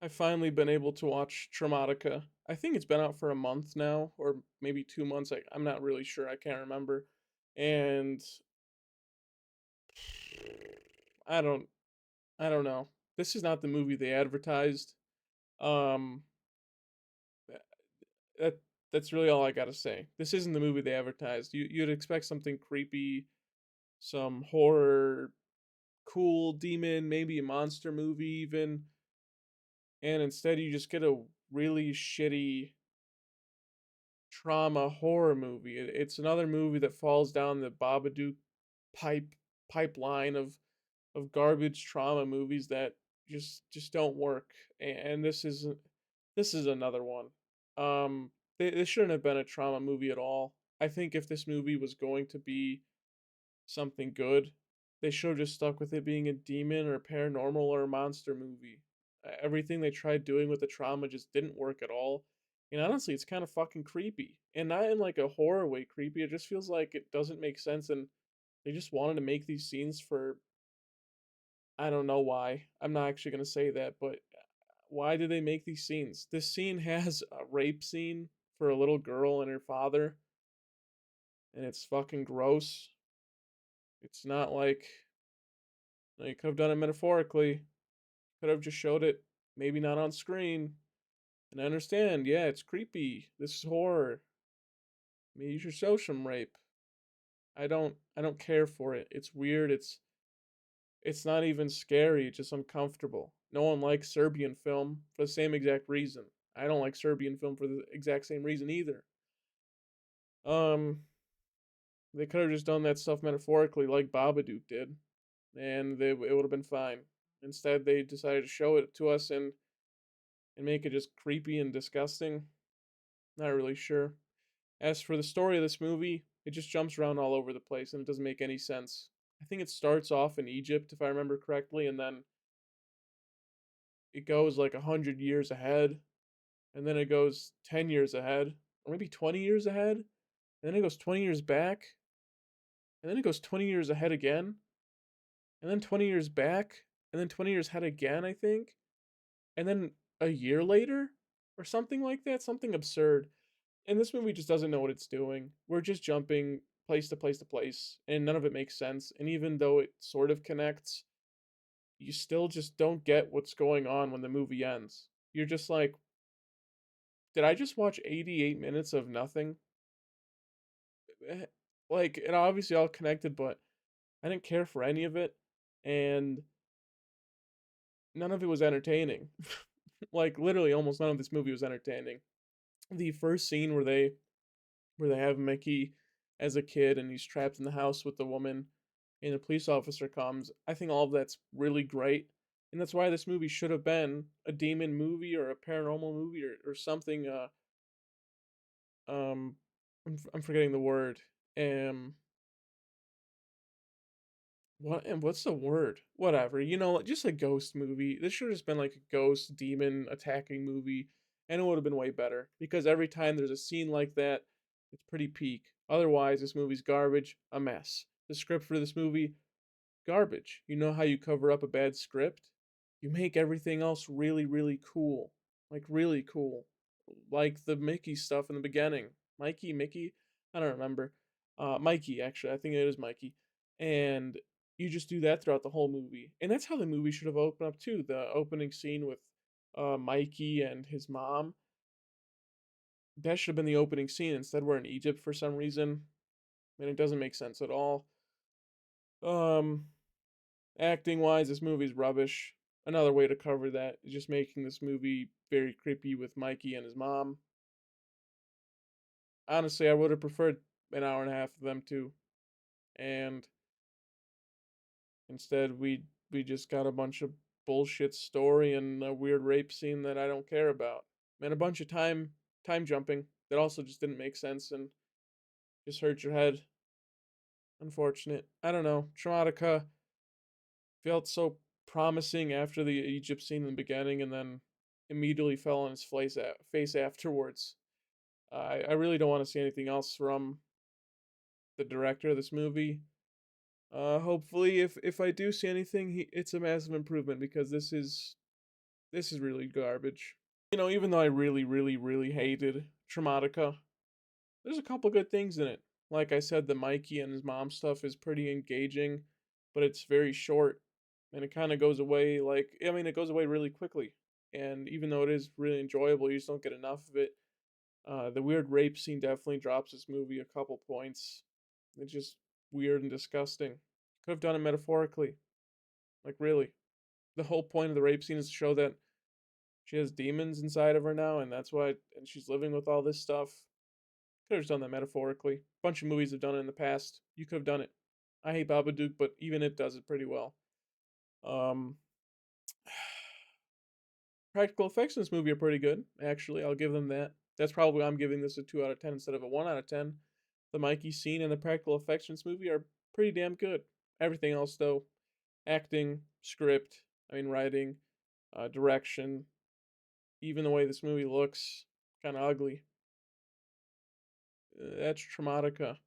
I've finally been able to watch Traumatika. I think it's been out for a month now, or maybe 2 months. I'm not really sure. I can't remember. And I don't I don't know. This is not the movie they advertised. Um, that that's really all I gotta say. This isn't the movie they advertised. You'd expect something creepy, some horror, cool demon, maybe a monster movie even, and instead you just get a really shitty trauma horror movie. It's another movie that falls down the Babadook pipe pipeline of garbage trauma movies that just don't work. And this is another one. This shouldn't have been a trauma movie at all. I think if this movie was going to be something good, they should have just stuck with it being a demon or paranormal or a monster movie. Everything they tried doing with the trauma just didn't work at all. And honestly, it's kind of fucking creepy. And not in like a horror way creepy. It just feels like it doesn't make sense and they just wanted to make these scenes for I don't know why. I'm not actually going to say that, but why did they make these scenes? This scene has a rape scene for a little girl and her father, and it's fucking gross. It's not like they could have done it metaphorically. Could have just showed it, maybe not on screen. And I understand, yeah, it's creepy. This is horror. Maybe you should show some rape. I don't care for it. It's weird. It's not even scary, it's just uncomfortable. No one likes Serbian film for the same exact reason. I don't like Serbian film for the exact same reason either. Um, they could have just done that stuff metaphorically like Babadook did, and it would have been fine. Instead, they decided to show it to us and make it just creepy and disgusting. Not really sure. As for the story of this movie, it just jumps around all over the place and it doesn't make any sense. I think it starts off in Egypt, if I remember correctly, and then it goes like 100 years ahead, and then it goes 10 years ahead, or maybe 20 years ahead, and then it goes 20 years back, and then it goes 20 years ahead again, and then 20 years back, and then 20 years ahead again, I think, and then a year later, or something like that, something absurd. And this movie just doesn't know what it's doing. We're just jumping place to place to place, and none of it makes sense. And even though it sort of connects, you still just don't get what's going on when the movie ends. You're just like, did I just watch 88 minutes of nothing? Eh, like, and obviously all connected, but I didn't care for any of it, and none of it was entertaining. Like, literally, almost none of this movie was entertaining. The first scene where they have Mickey as a kid and he's trapped in the house with the woman and a police officer comes, I think all of that's really great. And that's why this movie should have been a demon movie or a paranormal movie or something. Um, I'm forgetting the word. Um, what's the word? Whatever. Just a ghost movie. This should have just been like a ghost demon attacking movie, and it would have been way better. Because every time there's a scene like that, it's pretty peak. Otherwise, this movie's garbage, a mess. The script for this movie, garbage. You know how you cover up a bad script? You make everything else really, really cool. Like really cool. Like the Mickey stuff in the beginning. Mikey, Mickey, I don't remember. Mikey, actually, I think it is Mikey. And you just do that throughout the whole movie. And that's how the movie should have opened up too. The opening scene with Mikey and his mom. That should have been the opening scene. Instead, we're in Egypt for some reason. And it doesn't make sense at all. Um, Acting wise, this movie's rubbish. Another way to cover that is just making this movie very creepy with Mikey and his mom. Honestly, I would have preferred an hour and a half of them too. And instead we just got a bunch of bullshit story and a weird rape scene that I don't care about. And a bunch of time jumping that also just didn't make sense and just hurt your head. Unfortunate. I don't know. Traumatica felt so promising after the Egypt scene in the beginning and then immediately fell on his face afterwards. I really don't want to see anything else from the director of this movie. Hopefully, if I do see anything, it's a massive improvement because this is This is really garbage. You know, even though I really, really, really hated Traumatica, there's a couple good things in it. Like I said, the Mikey and his mom stuff is pretty engaging, but it's very short, and it kind of goes away. Like, I mean, it goes away really quickly. And even though it is really enjoyable, you just don't get enough of it. The weird rape scene definitely drops this movie a couple points. It's just weird and disgusting. Could have done it metaphorically. Like, really. The whole point of the rape scene is to show that she has demons inside of her now, and that's why, and she's living with all this stuff. Could have just done that metaphorically. A bunch of movies have done it in the past. You could have done it. I hate Babadook, but even it does it pretty well. Um, Practical effects in this movie are pretty good, actually. I'll give them that. That's probably why I'm giving this a 2 out of 10 instead of a 1 out of 10. The Mikey scene and the practical effects in this movie are pretty damn good. Everything else, though, acting, script, I mean, writing, direction, even the way this movie looks, kind of ugly. That's Traumatica.